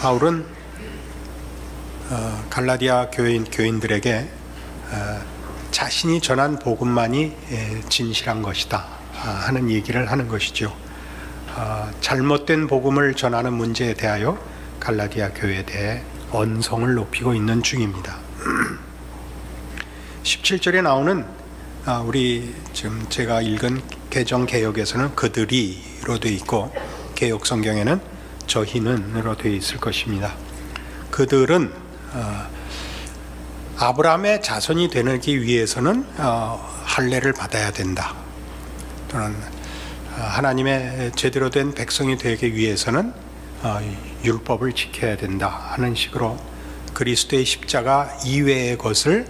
바울은 갈라디아 교인들에게 자신이 전한 복음만이 진실한 것이다 하는 얘기를 하는 것이죠. 잘못된 복음을 전하는 문제에 대하여 갈라디아 교회에 대해 언성을 높이고 있는 중입니다. 17절에 나오는 우리 지금 제가 읽은 개정개역에서는 그들이로 되어 있고 개역 성경에는 저희는으로 되어 있을 것입니다. 그들은 아브라함의 자손이 되기 위해서는 할례를 받아야 된다, 또는 하나님의 제대로 된 백성이 되기 위해서는 율법을 지켜야 된다 하는 식으로 그리스도의 십자가 이외의 것을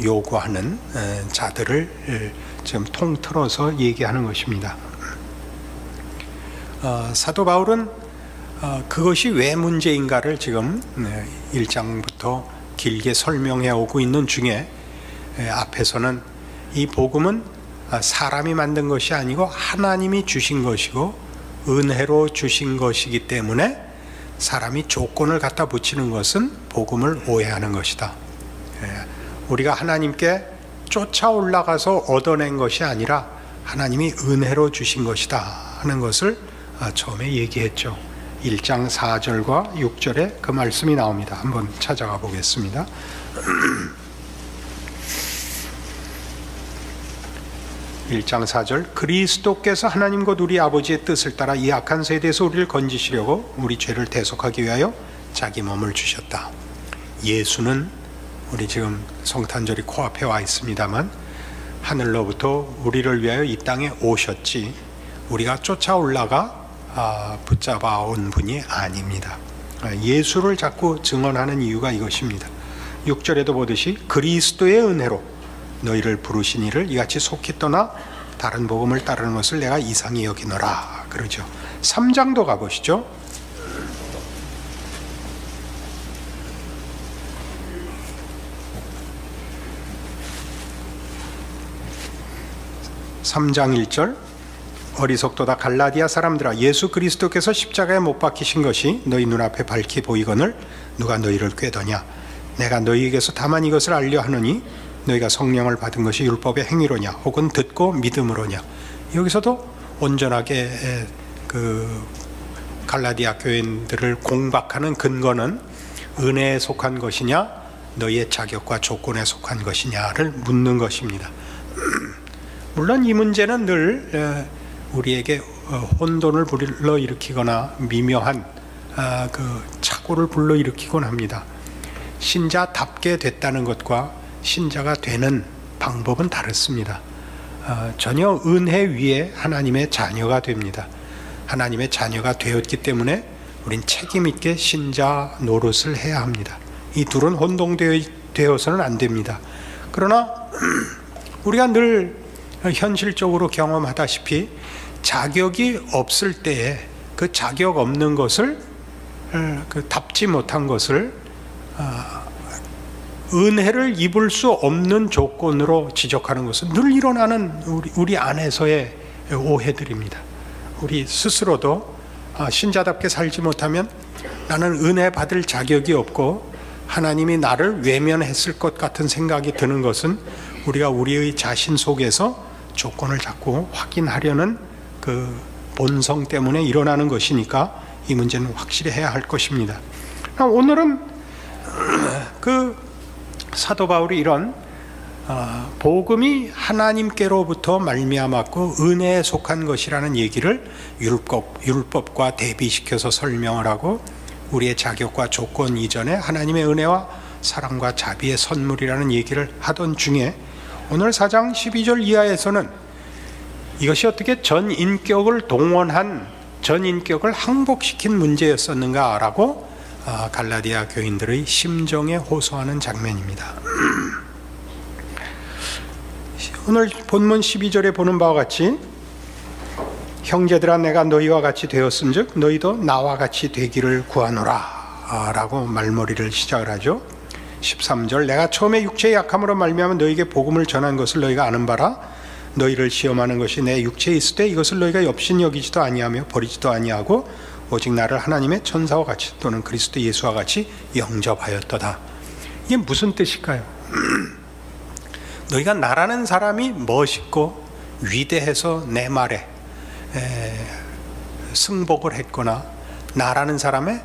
요구하는 자들을 지금 통틀어서 얘기하는 것입니다. 사도 바울은 그것이 왜 문제인가를 지금 1장부터 길게 설명해 오고 있는 중에 앞에서는 이 복음은 사람이 만든 것이 아니고 하나님이 주신 것이고 은혜로 주신 것이기 때문에 사람이 조건을 갖다 붙이는 것은 복음을 오해하는 것이다. 우리가 하나님께 쫓아 올라가서 얻어낸 것이 아니라 하나님이 은혜로 주신 것이다 하는 것을 처음에 얘기했죠. 1장 4절과 6절에 그 말씀이 나옵니다. 한번 찾아가 보겠습니다. 1장 4절, 그리스도께서 하나님 곧 우리 아버지의 뜻을 따라 이 악한 세대에서 우리를 건지시려고 우리 죄를 대속하기 위하여 자기 몸을 주셨다. 예수는, 우리 지금 성탄절이 코앞에 와 있습니다만, 하늘로부터 우리를 위하여 이 땅에 오셨지 우리가 쫓아 올라가 붙잡아 온 분이 아닙니다. 예수를 자꾸 증언하는 이유가 이것입니다. 6절에도 보듯이 그리스도의 은혜로 너희를 부르신 이를 이같이 속히 떠나 다른 복음을 따르는 것을 내가 이상히 여기노라 그러죠. 3장도 가보시죠. 3장 1절, 어리석도다 갈라디아 사람들아, 예수 그리스도께서 십자가에 못 박히신 것이 너희 눈앞에 밝히 보이거늘 누가 너희를 꾀더냐? 내가 너희에게서 다만 이것을 알려 하느니 너희가 성령을 받은 것이 율법의 행위로냐 혹은 듣고 믿음으로냐. 여기서도 온전하게 그 갈라디아 교인들을 공박하는 근거는 은혜에 속한 것이냐 너희의 자격과 조건에 속한 것이냐를 묻는 것입니다. 물론 이 문제는 늘 우리에게 혼돈을 불러일으키거나 미묘한 그 착오를 불러일으키곤 합니다. 신자답게 됐다는 것과 신자가 되는 방법은 다릅니다. 전혀 은혜 위에 하나님의 자녀가 됩니다. 하나님의 자녀가 되었기 때문에 우린 책임 있게 신자 노릇을 해야 합니다. 이 둘은 혼동되어서는 안 됩니다. 그러나 우리가 늘 현실적으로 경험하다시피 자격이 없을 때에 그 자격 없는 것을, 그 답지 못한 것을 은혜를 입을 수 없는 조건으로 지적하는 것은 늘 일어나는 우리 안에서의 오해들입니다. 우리 스스로도 신자답게 살지 못하면 나는 은혜 받을 자격이 없고 하나님이 나를 외면했을 것 같은 생각이 드는 것은 우리가 우리의 자신 속에서 조건을 자꾸 확인하려는 그 본성 때문에 일어나는 것이니까 이 문제는 확실히 해야 할 것입니다. 오늘은 그 사도 바울이 이런 복음이 하나님께로부터 말미암았고 은혜에 속한 것이라는 얘기를 율법과 대비시켜서 설명을 하고 우리의 자격과 조건 이전에 하나님의 은혜와 사랑과 자비의 선물이라는 얘기를 하던 중에 오늘 4장 12절 이하에서는 이것이 어떻게 전 인격을 동원한, 전 인격을 항복시킨 문제였었는가라고 갈라디아 교인들의 심정에 호소하는 장면입니다. 오늘 본문 12절에 보는 바와 같이 형제들아 내가 너희와 같이 되었은즉 너희도 나와 같이 되기를 구하노라 라고 말머리를 시작을 하죠. 13절, 내가 처음에 육체의 약함으로 말미암아 너희에게 복음을 전한 것을 너희가 아는 바라. 너희를 시험하는 것이 내 육체에 있을 때 이것을 너희가 엽신 여기지도 아니하며 버리지도 아니하고 오직 나를 하나님의 천사와 같이 또는 그리스도 예수와 같이 영접하였도다. 이게 무슨 뜻일까요? 너희가 나라는 사람이 멋있고 위대해서 내 말에 승복을 했거나 나라는 사람의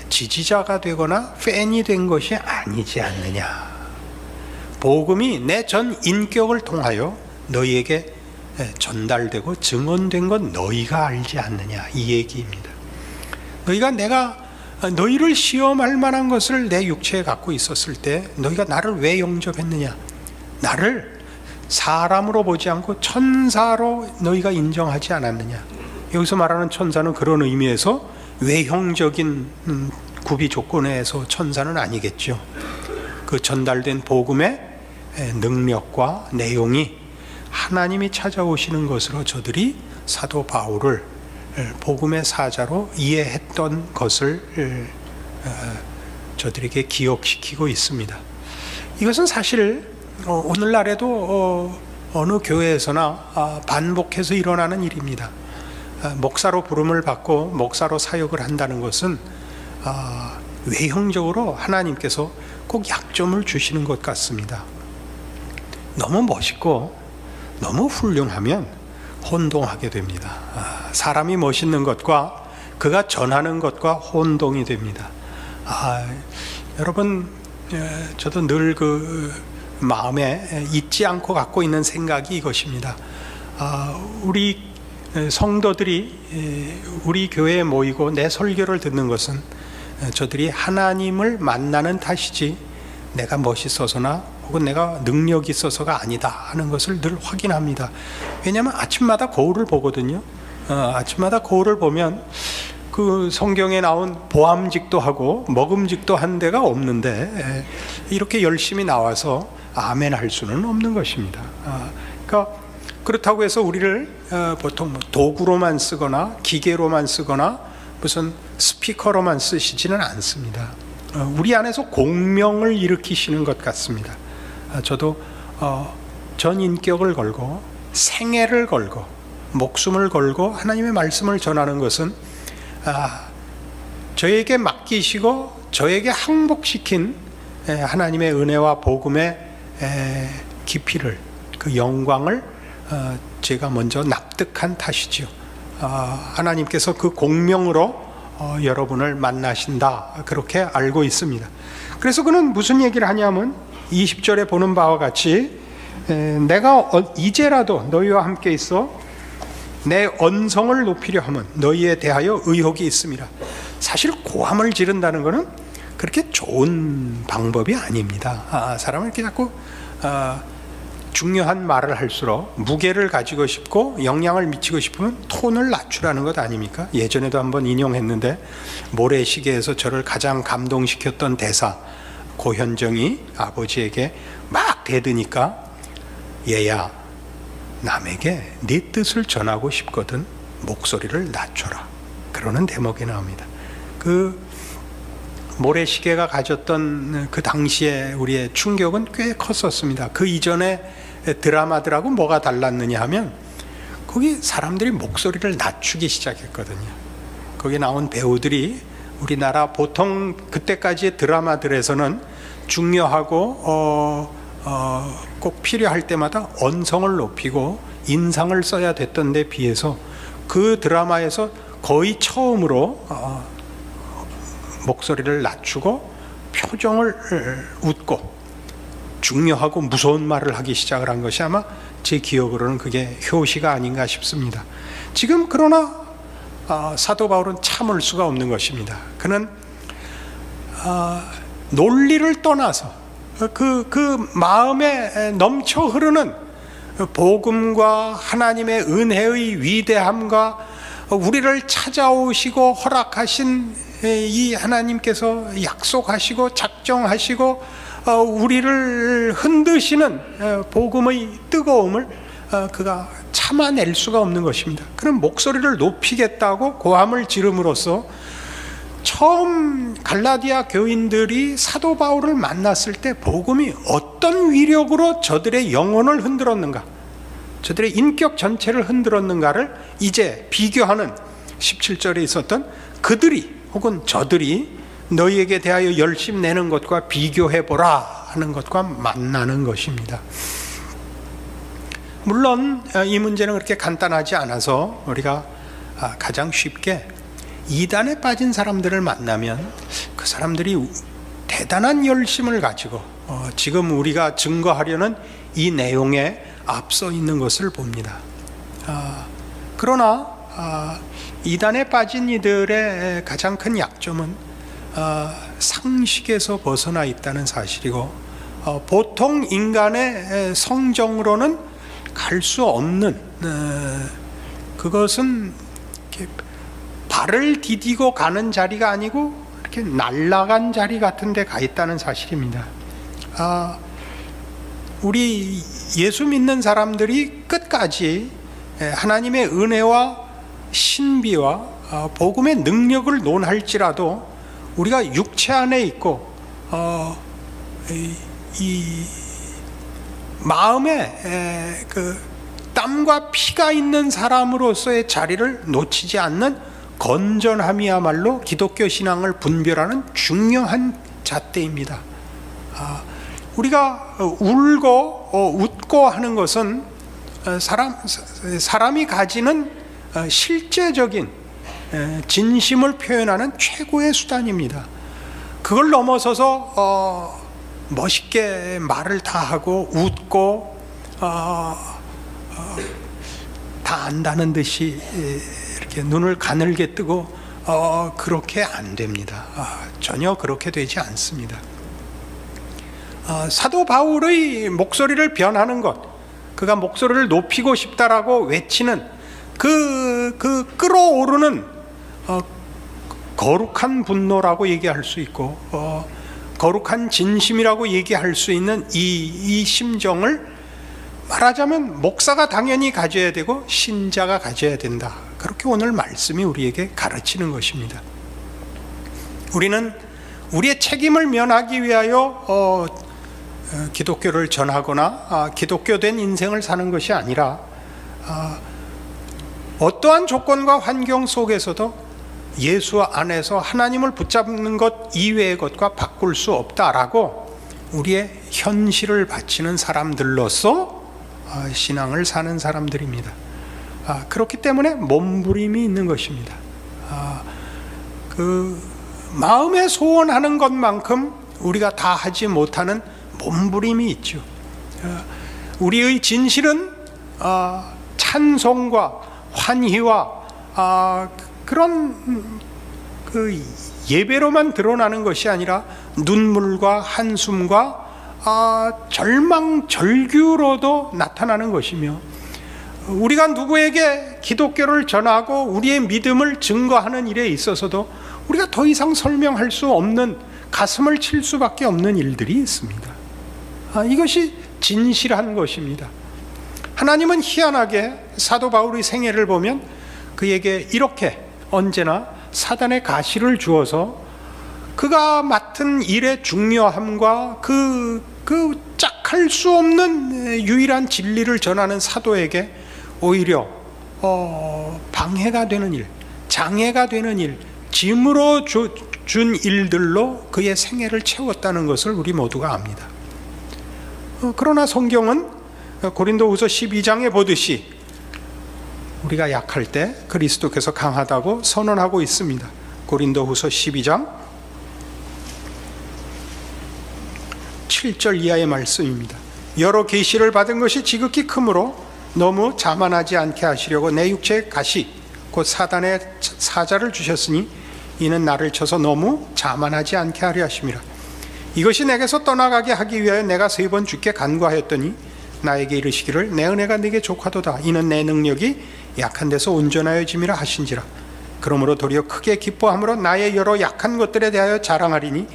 지지자가 되거나 팬이 된 것이 아니지 않느냐. 복음이 내 전 인격을 통하여 너희에게 전달되고 증언된 건 너희가 알지 않느냐, 이 얘기입니다. 내가 너희를 시험할 만한 것을 내 육체에 갖고 있었을 때 너희가 나를 왜 영접했느냐? 나를 사람으로 보지 않고 천사로 너희가 인정하지 않았느냐? 여기서 말하는 천사는 그런 의미에서 외형적인 구비 조건에서 천사는 아니겠죠. 그 전달된 복음의 능력과 내용이 하나님이 찾아오시는 것으로 저들이 사도 바울을 복음의 사자로 이해했던 것을 저들에게 기억시키고 있습니다. 이것은 사실 오늘날에도 어느 교회에서나 반복해서 일어나는 일입니다. 목사로 부름을 받고 목사로 사역을 한다는 것은 외형적으로 하나님께서 꼭 약점을 주시는 것 같습니다. 너무 멋있고 너무 훌륭하면 혼동하게 됩니다. 사람이 멋있는 것과 그가 전하는 것과 혼동이 됩니다. 여러분, 저도 늘 그 마음에 잊지 않고 갖고 있는 생각이 이것입니다. 우리 성도들이 우리 교회에 모이고 내 설교를 듣는 것은 저들이 하나님을 만나는 탓이지 내가 멋있어서나 혹은 내가 능력이 있어서가 아니다 하는 것을 늘 확인합니다. 왜냐하면 아침마다 거울을 보거든요. 아침마다 거울을 보면 그 성경에 나온 보암직도 하고 먹음직도 한 데가 없는데 이렇게 열심히 나와서 아멘 할 수는 없는 것입니다. 그러니까 그렇다고 해서 우리를 보통 도구로만 쓰거나 기계로만 쓰거나 무슨 스피커로만 쓰시지는 않습니다. 우리 안에서 공명을 일으키시는 것 같습니다. 저도 전 인격을 걸고 생애를 걸고 목숨을 걸고 하나님의 말씀을 전하는 것은 저에게 맡기시고 저에게 항복시킨 하나님의 은혜와 복음의 깊이를, 그 영광을 제가 먼저 납득한 탓이죠. 하나님께서 그 공명으로 여러분을 만나신다, 그렇게 알고 있습니다. 그래서 그는 무슨 얘기를 하냐면 20절에 보는 바와 같이 내가 이제라도 너희와 함께 있어 내 언성을 높이려 하면 너희에 대하여 의혹이 있습니다. 사실 고함을 지른다는 것은 그렇게 좋은 방법이 아닙니다. 사람은 이렇게 자꾸 중요한 말을 할수록 무게를 가지고 싶고 영향을 미치고 싶으면 톤을 낮추라는 것 아닙니까? 예전에도 한번 인용했는데 모래시계에서 저를 가장 감동시켰던 대사, 고현정이 아버지에게 막 대드니까 얘야, 남에게 네 뜻을 전하고 싶거든 목소리를 낮춰라, 그러는 대목이 나옵니다. 그 모래시계가 가졌던 그 당시에 우리의 충격은 꽤 컸었습니다. 그 이전에 드라마들하고 뭐가 달랐느냐 하면 거기 사람들이 목소리를 낮추기 시작했거든요. 거기 나온 배우들이 우리나라 보통 그때까지의 드라마들에서는 중요하고 꼭 필요할 때마다 언성을 높이고 인상을 써야 됐던 데 비해서 그 드라마에서 거의 처음으로 목소리를 낮추고 표정을 웃고 중요하고 무서운 말을 하기 시작을 한 것이 아마 제 기억으로는 그게 효시가 아닌가 싶습니다. 지금 그러나 사도 바울은 참을 수가 없는 것입니다. 그는 논리를 떠나서 그 마음에 넘쳐 흐르는 복음과 하나님의 은혜의 위대함과 우리를 찾아오시고 허락하신 이 하나님께서 약속하시고 작정하시고 우리를 흔드시는 복음의 뜨거움을 그가 참아낼 수가 없는 것입니다. 그는 목소리를 높이겠다고 고함을 지름으로써 처음 갈라디아 교인들이 사도 바울을 만났을 때 복음이 어떤 위력으로 저들의 영혼을 흔들었는가, 저들의 인격 전체를 흔들었는가를 이제 비교하는 17절에 있었던 그들이 혹은 저들이 너희에게 대하여 열심 내는 것과 비교해보라 하는 것과 만나는 것입니다. 물론 이 문제는 그렇게 간단하지 않아서 우리가 가장 쉽게 이단에 빠진 사람들을 만나면 그 사람들이 대단한 열심을 가지고 지금 우리가 증거하려는 이 내용에 앞서 있는 것을 봅니다. 그러나 이단에 빠진 이들의 가장 큰 약점은 상식에서 벗어나 있다는 사실이고 보통 인간의 성정으로는 갈 수 없는, 그것은 이렇게 발을 디디고 가는 자리가 아니고 이렇게 날아간 자리 같은 데 가 있다는 사실입니다. 우리 예수 믿는 사람들이 끝까지 하나님의 은혜와 신비와 복음의 능력을 논할지라도 우리가 육체 안에 있고 이 마음에 그 땀과 피가 있는 사람으로서의 자리를 놓치지 않는 건전함이야말로 기독교 신앙을 분별하는 중요한 잣대입니다. 우리가 울고 웃고 하는 것은 사람이 가지는 실제적인 진심을 표현하는 최고의 수단입니다. 그걸 넘어서서 멋있게 말을 다 하고 웃고 다 안다는 듯이 이렇게 눈을 가늘게 뜨고 그렇게 안 됩니다. 전혀 그렇게 되지 않습니다. 사도 바울의 목소리를 변하는 것, 그가 목소리를 높이고 싶다라고 외치는 그 끌어오르는 거룩한 분노라고 얘기할 수 있고 거룩한 진심이라고 얘기할 수 있는 이 심정을 말하자면 목사가 당연히 가져야 되고 신자가 가져야 된다. 그렇게 오늘 말씀이 우리에게 가르치는 것입니다. 우리는 우리의 책임을 면하기 위하여 기독교를 전하거나 기독교된 인생을 사는 것이 아니라 어떠한 조건과 환경 속에서도 예수 안에서 하나님을 붙잡는 것 이외의 것과 바꿀 수 없다라고 우리의 현실을 바치는 사람들로서 신앙을 사는 사람들입니다. 그렇기 때문에 몸부림이 있는 것입니다. 그 마음에 소원하는 것만큼 우리가 다 하지 못하는 몸부림이 있죠. 우리의 진실은 찬송과 환희와 그런 그 예배로만 드러나는 것이 아니라 눈물과 한숨과 절망, 절규로도 나타나는 것이며 우리가 누구에게 기독교를 전하고 우리의 믿음을 증거하는 일에 있어서도 우리가 더 이상 설명할 수 없는 가슴을 칠 수밖에 없는 일들이 있습니다. 이것이 진실한 것입니다. 하나님은 희한하게 사도 바울의 생애를 보면 그에게 이렇게 언제나 사단의 가시를 주어서 그가 맡은 일의 중요함과 그 짝할 수 없는 유일한 진리를 전하는 사도에게 오히려 방해가 되는 일, 장애가 되는 일, 짐으로 준 일들로 그의 생애를 채웠다는 것을 우리 모두가 압니다. 그러나 성경은 고린도후서 12장에 보듯이 우리가 약할 때 그리스도께서 강하다고 선언하고 있습니다. 고린도후서 12장 7절 이하의 말씀입니다. 여러 계시를 받은 것이 지극히 크므로 너무 자만하지 않게 하시려고 내 육체의 가시 곧 사단의 사자를 주셨으니 이는 나를 쳐서 너무 자만하지 않게 하려 하심이라. 이것이 내게서 떠나가게 하기 위하여 내가 3번 주께 간구하였더니 나에게 이르시기를 내 은혜가 네게 족하도다. 이는 내 능력이 약한 데서 온전하여 짐이라 하신지라. 그러므로 도리어 크게 기뻐함으로 나의 여러 약한 것들에 대하여 자랑하리니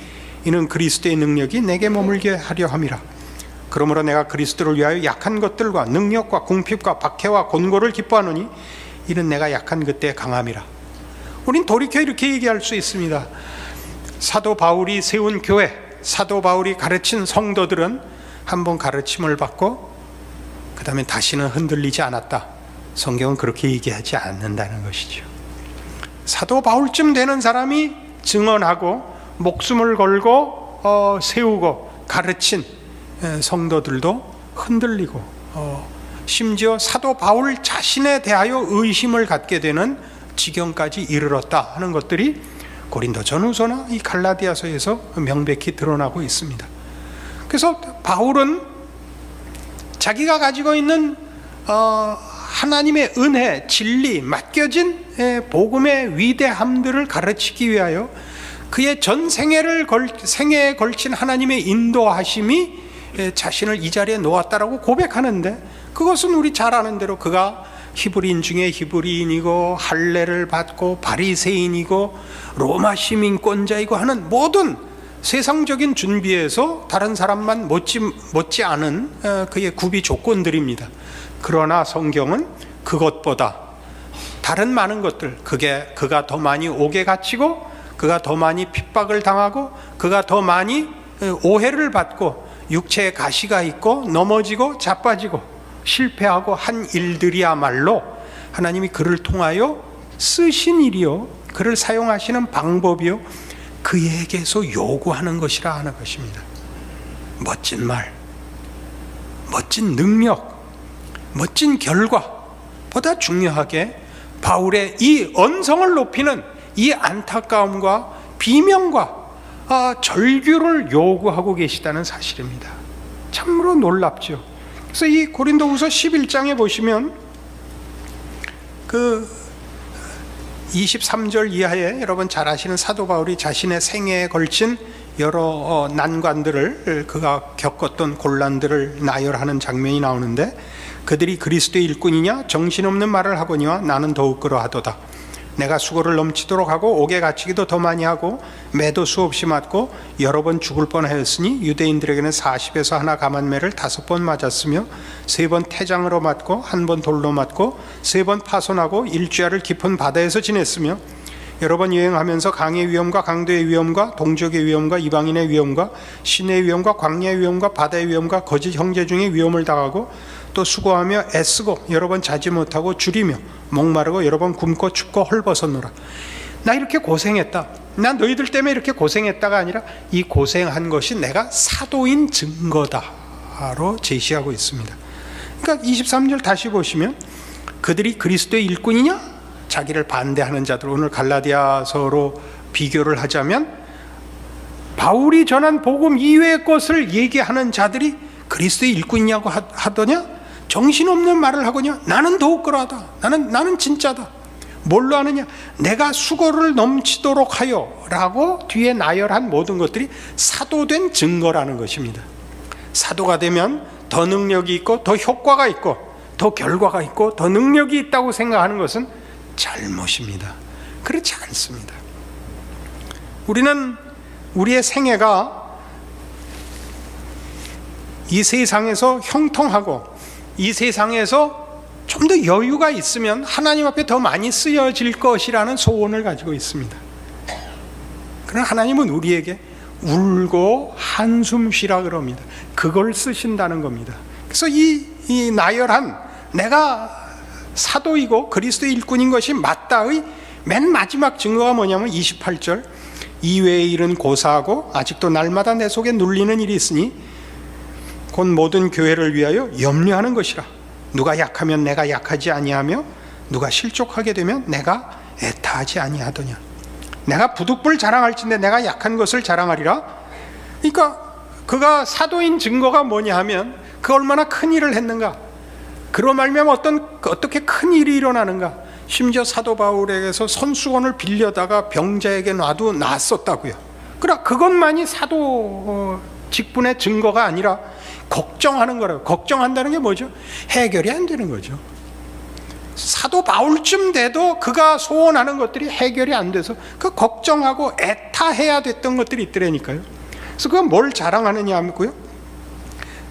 이는 그리스도의 능력이 내게 머물게 하려 함이라. 그러므로 내가 그리스도를 위하여 약한 것들과 능력과 궁핍과 박해와 곤고를 기뻐하노니 이는 내가 약한 그때의 강함이라. 우린 돌이켜 이렇게 얘기할 수 있습니다. 사도 바울이 세운 교회, 사도 바울이 가르친 성도들은 한번 가르침을 받고 그 다음에 다시는 흔들리지 않았다. 성경은 그렇게 얘기하지 않는다는 것이죠. 사도 바울쯤 되는 사람이 증언하고 목숨을 걸고 세우고 가르친 성도들도 흔들리고 심지어 사도 바울 자신에 대하여 의심을 갖게 되는 지경까지 이르렀다 하는 것들이 고린도전후서나 이 갈라디아서에서 명백히 드러나고 있습니다. 그래서 바울은 자기가 가지고 있는 하나님의 은혜, 진리, 맡겨진 복음의 위대함들을 가르치기 위하여 그의 전 생애에 걸친 하나님의 인도하심이 자신을 이 자리에 놓았다라고 고백하는데, 그것은 우리 잘 아는 대로 그가 히브리인 중에 히브리인이고 할례를 받고 바리새인이고 로마 시민권자이고 하는 모든 세상적인 준비에서 다른 사람만 못지 않은 그의 구비 조건들입니다. 그러나 성경은 그것보다 다른 많은 것들, 그가 더 많이 옥에 갇히고 그가 더 많이 핍박을 당하고 그가 더 많이 오해를 받고 육체에 가시가 있고 넘어지고 자빠지고 실패하고 한 일들이야말로 하나님이 그를 통하여 쓰신 일이요, 그를 사용하시는 방법이요, 그에게서 요구하는 것이라 하는 것입니다. 멋진 말, 멋진 능력, 멋진 결과보다 중요하게 바울의 이 언성을 높이는 이 안타까움과 비명과 절규를 요구하고 계시다는 사실입니다. 참으로 놀랍죠. 그래서 이 고린도후서 11장에 보시면 그 23절 이하에 여러분 잘 아시는 사도 바울이 자신의 생애에 걸친 여러 난관들을, 그가 겪었던 곤란들을 나열하는 장면이 나오는데, 그들이 그리스도의 일꾼이냐 정신없는 말을 하거니와 나는 더욱 그러하도다. 내가 수고를 넘치도록 하고 옥에 갇히기도 더 많이 하고 매도 수없이 맞고 여러 번 죽을 뻔하였으니 유대인들에게는 40에서 하나 감한매를 5번 맞았으며 3번 태장으로 맞고 1번 돌로 맞고 3번 파손하고 일주야를 깊은 바다에서 지냈으며 여러 번 여행하면서 강의 위험과 강도의 위험과 동족의 위험과 이방인의 위험과 시내의 위험과 광야의 위험과 바다의 위험과 거짓 형제 중에 위험을 당하고 또 수고하며 애쓰고 여러 번 자지 못하고 줄이며 목마르고 여러 번 굶고 춥고 헐벗었노라. 나 이렇게 고생했다, 난 너희들 때문에 이렇게 고생했다가 아니라 이 고생한 것이 내가 사도인 증거다로 제시하고 있습니다. 그러니까 23절 다시 보시면 그들이 그리스도의 일꾼이냐? 자기를 반대하는 자들, 오늘 갈라디아서로 비교를 하자면 바울이 전한 복음 이외의 것을 얘기하는 자들이 그리스도의 일꾼이냐고 하더냐? 정신없는 말을 하거냐? 나는 더욱 그러하다. 나는 진짜다. 뭘로 하느냐? 내가 수고를 넘치도록 하여 라고 뒤에 나열한 모든 것들이 사도된 증거라는 것입니다. 사도가 되면 더 능력이 있고 더 효과가 있고 더 결과가 있고 더 능력이 있다고 생각하는 것은 잘못입니다. 그렇지 않습니다. 우리는 우리의 생애가 이 세상에서 형통하고 이 세상에서 좀 더 여유가 있으면 하나님 앞에 더 많이 쓰여질 것이라는 소원을 가지고 있습니다. 그러나 하나님은 우리에게 울고 한숨 쉬라 그럽니다. 그걸 쓰신다는 겁니다. 그래서 이 나열한 내가 사도이고 그리스도의 일꾼인 것이 맞다의 맨 마지막 증거가 뭐냐면 28절, 이외의 일은 고사하고 아직도 날마다 내 속에 눌리는 일이 있으니 곧 모든 교회를 위하여 염려하는 것이라. 누가 약하면 내가 약하지 아니하며 누가 실족하게 되면 내가 애타하지 아니하더냐. 내가 부득불 자랑할진대 내가 약한 것을 자랑하리라. 그러니까 그가 사도인 증거가 뭐냐 하면 그 얼마나 큰 일을 했는가, 그로 말미암아 어떻게 큰 일이 일어나는가. 심지어 사도 바울에게서 손수건을 빌려다가 병자에게 놔도 나았었다고요. 그러나 그것만이 사도 직분의 증거가 아니라 걱정하는 거라고. 걱정한다는 게 뭐죠? 해결이 안 되는 거죠. 사도 바울쯤 돼도 그가 소원하는 것들이 해결이 안 돼서 그 걱정하고 애타해야 됐던 것들이 있더라니까요. 그래서 그건 뭘 자랑하느냐 하고요,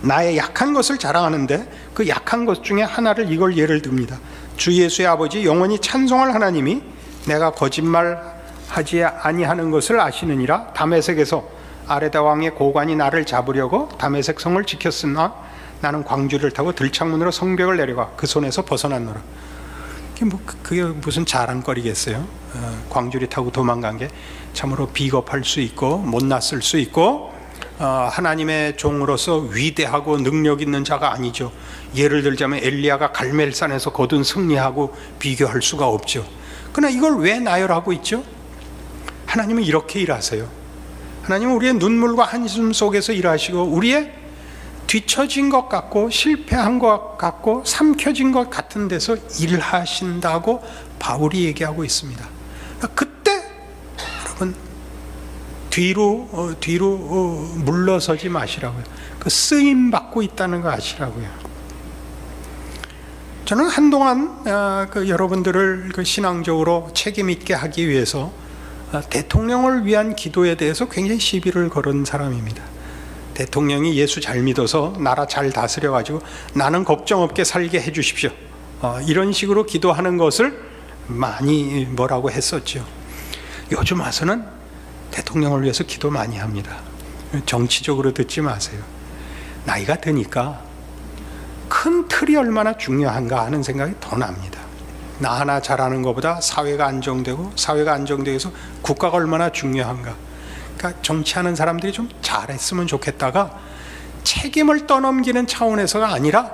나의 약한 것을 자랑하는데 그 약한 것 중에 하나를 이걸 예를 듭니다. 주 예수의 아버지 영원히 찬송할 하나님이 내가 거짓말하지 아니하는 것을 아시느니라. 다메섹에서 아레다 왕의 고관이 나를 잡으려고 다메섹 성을 지켰으나 나는 광주를 타고 들창문으로 성벽을 내려가 그 손에서 벗어났노라. 그게 무슨 자랑거리겠어요? 광주리 타고 도망간 게 참으로 비겁할 수 있고 못났을 수 있고 하나님의 종으로서 위대하고 능력 있는 자가 아니죠. 예를 들자면 엘리야가 갈멜산에서 거둔 승리하고 비교할 수가 없죠. 그러나 이걸 왜 나열하고 있죠? 하나님은 이렇게 일하세요. 하나님은 우리의 눈물과 한숨 속에서 일하시고 우리의 뒤처진 것 같고 실패한 것 같고 삼켜진 것 같은 데서 일하신다고 바울이 얘기하고 있습니다. 그때 여러분 뒤로 물러서지 마시라고요. 그 쓰임 받고 있다는 거 아시라고요. 저는 한동안 여러분들을 신앙적으로 책임 있게 하기 위해서 대통령을 위한 기도에 대해서 굉장히 시비를 걸은 사람입니다. 대통령이 예수 잘 믿어서 나라 잘 다스려가지고 나는 걱정 없게 살게 해주십시오. 이런 식으로 기도하는 것을 많이 뭐라고 했었죠. 요즘 와서는 대통령을 위해서 기도 많이 합니다. 정치적으로 듣지 마세요. 나이가 드니까 큰 틀이 얼마나 중요한가 하는 생각이 더 납니다. 나 하나 잘하는 것보다 사회가 안정되고 사회가 안정돼서 국가가 얼마나 중요한가. 그러니까 정치하는 사람들이 좀 잘했으면 좋겠다가 책임을 떠넘기는 차원에서가 아니라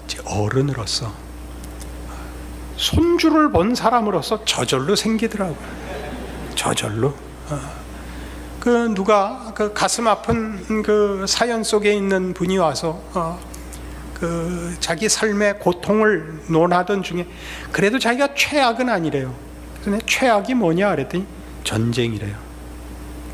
이제 어른으로서 손주를 본 사람으로서 저절로 생기더라고요. 저절로. 누가 가슴 아픈 사연 속에 있는 분이 와서 자기 삶의 고통을 논하던 중에 그래도 자기가 최악은 아니래요. 그래서 최악이 뭐냐 그랬더니 전쟁이래요.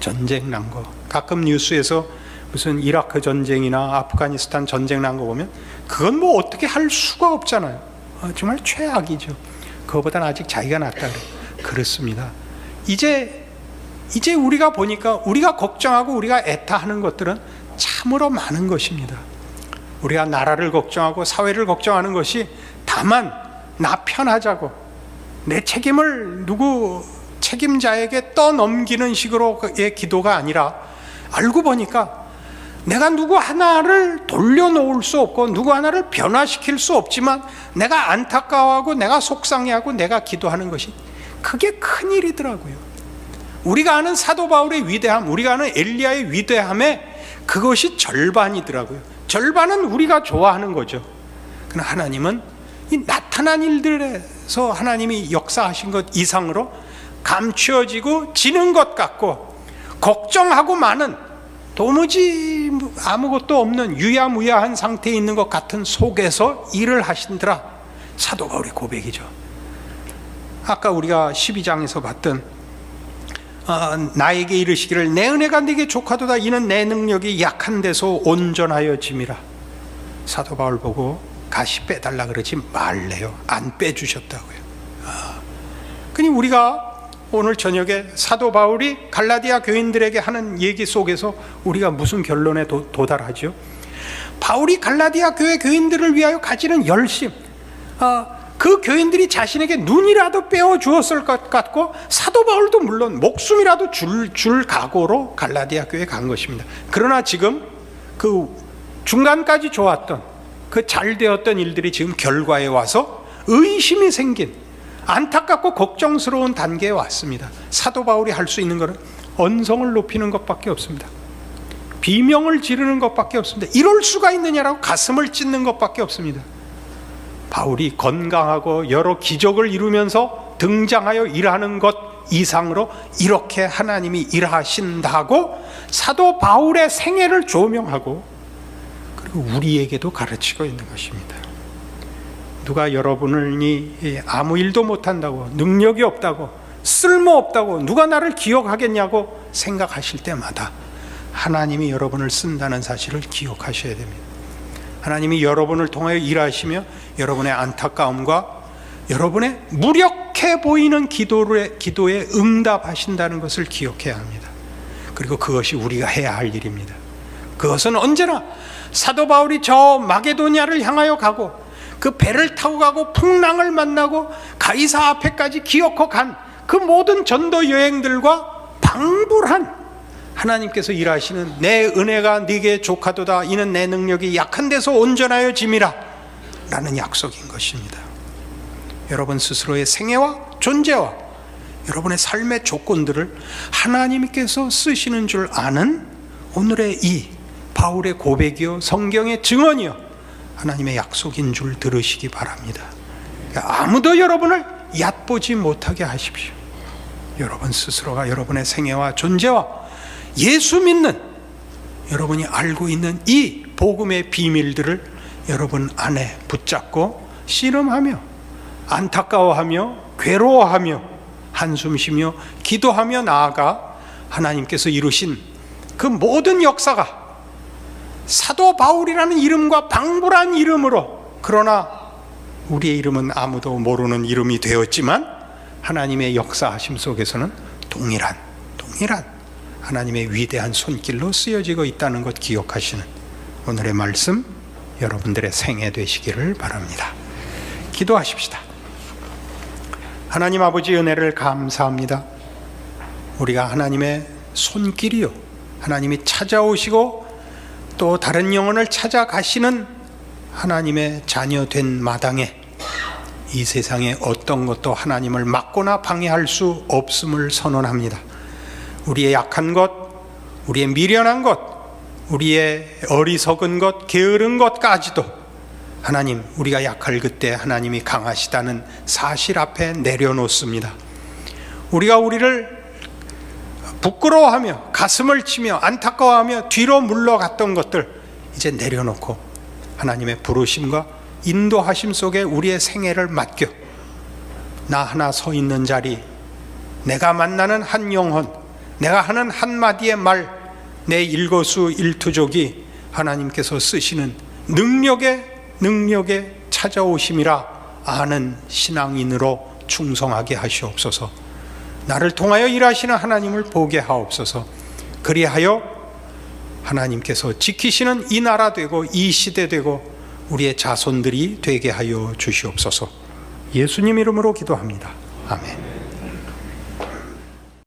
전쟁 난 거. 가끔 뉴스에서 무슨 이라크 전쟁이나 아프가니스탄 전쟁 난 거 보면 그건 뭐 어떻게 할 수가 없잖아요. 정말 최악이죠. 그거보다는 아직 자기가 낫다 그래요. 그렇습니다. 이제 우리가 보니까 우리가 걱정하고 우리가 애타하는 것들은 참으로 많은 것입니다. 우리가 나라를 걱정하고 사회를 걱정하는 것이 다만 나 편하자고 내 책임을 누구 책임자에게 떠넘기는 식으로의 기도가 아니라 알고 보니까 내가 누구 하나를 돌려놓을 수 없고 누구 하나를 변화시킬 수 없지만 내가 안타까워하고 내가 속상해하고 내가 기도하는 것이 그게 큰일이더라고요. 우리가 아는 사도 바울의 위대함, 우리가 아는 엘리야의 위대함에 그것이 절반이더라고요. 절반은 우리가 좋아하는 거죠. 그러나 하나님은 이 나타난 일들에서 하나님이 역사하신 것 이상으로 감추어지고 지는 것 같고 걱정하고 많은 도무지 아무것도 없는 유야무야한 상태에 있는 것 같은 속에서 일을 하신더라. 사도 바울의 고백이죠. 아까 우리가 12장에서 봤던 나에게 이르시기를 내 은혜가 네게 족하도다 이는 내 능력이 약한 데서 온전하여 짐이라. 사도 바울 보고 가시 빼달라 그러지 말래요. 안 빼주셨다고요. 그니 우리가 오늘 저녁에 사도 바울이 갈라디아 교인들에게 하는 얘기 속에서 우리가 무슨 결론에 도달하죠? 바울이 갈라디아 교회 교인들을 위하여 가지는 열심, 그 교인들이 자신에게 눈이라도 빼어 주었을 것 같고 사도 바울도 물론 목숨이라도 줄 각오로 갈라디아 교회에 간 것입니다. 그러나 지금 그 중간까지 좋았던 그 잘 되었던 일들이 지금 결과에 와서 의심이 생긴 안타깝고 걱정스러운 단계에 왔습니다. 사도 바울이 할 수 있는 것은 언성을 높이는 것밖에 없습니다. 비명을 지르는 것밖에 없습니다. 이럴 수가 있느냐라고 가슴을 찢는 것밖에 없습니다. 바울이 건강하고 여러 기적을 이루면서 등장하여 일하는 것 이상으로 이렇게 하나님이 일하신다고 사도 바울의 생애를 조명하고 그리고 우리에게도 가르치고 있는 것입니다. 누가 여러분이 아무 일도 못한다고 능력이 없다고 쓸모없다고 누가 나를 기억하겠냐고 생각하실 때마다 하나님이 여러분을 쓴다는 사실을 기억하셔야 됩니다. 하나님이 여러분을 통하여 일하시며 여러분의 안타까움과 여러분의 무력해 보이는 기도에 응답하신다는 것을 기억해야 합니다. 그리고 그것이 우리가 해야 할 일입니다. 그것은 언제나 사도 바울이 저 마게도냐를 향하여 가고 그 배를 타고 가고 풍랑을 만나고 가이사 앞에까지 기어코 간 그 모든 전도 여행들과 방불한 하나님께서 일하시는 내 은혜가 네게 족하도다 이는 내 능력이 약한 데서 온전하여 짐이라 라는 약속인 것입니다. 여러분 스스로의 생애와 존재와 여러분의 삶의 조건들을 하나님께서 쓰시는 줄 아는 오늘의 이 바울의 고백이요 성경의 증언이요 하나님의 약속인 줄 들으시기 바랍니다. 아무도 여러분을 얕보지 못하게 하십시오. 여러분 스스로가 여러분의 생애와 존재와 예수 믿는 여러분이 알고 있는 이 복음의 비밀들을 여러분 안에 붙잡고 씨름하며 안타까워하며 괴로워하며 한숨 쉬며 기도하며 나아가 하나님께서 이루신 그 모든 역사가 사도 바울이라는 이름과 방불한 이름으로, 그러나 우리의 이름은 아무도 모르는 이름이 되었지만 하나님의 역사하심 속에서는 동일한 하나님의 위대한 손길로 쓰여지고 있다는 것 기억하시는 오늘의 말씀 여러분들의 생애 되시기를 바랍니다. 기도하십시다. 하나님 아버지 은혜를 감사합니다. 우리가 하나님의 손길이요 하나님이 찾아오시고 또 다른 영혼을 찾아가시는 하나님의 자녀 된 마당에 이 세상에 어떤 것도 하나님을 막거나 방해할 수 없음을 선언합니다. 우리의 약한 것, 우리의 미련한 것, 우리의 어리석은 것, 게으른 것까지도 하나님, 우리가 약할 그때 하나님이 강하시다는 사실 앞에 내려놓습니다. 우리가 우리를 부끄러워하며 가슴을 치며 안타까워하며 뒤로 물러갔던 것들 이제 내려놓고 하나님의 부르심과 인도하심 속에 우리의 생애를 맡겨 나 하나 서 있는 자리, 내가 만나는 한 영혼, 내가 하는 한마디의 말, 내 일거수일투족이 하나님께서 쓰시는 능력에 찾아오심이라 아는 신앙인으로 충성하게 하시옵소서. 나를 통하여 일하시는 하나님을 보게 하옵소서. 그리하여 하나님께서 지키시는 이 나라 되고 이 시대 되고 우리의 자손들이 되게 하여 주시옵소서. 예수님 이름으로 기도합니다. 아멘.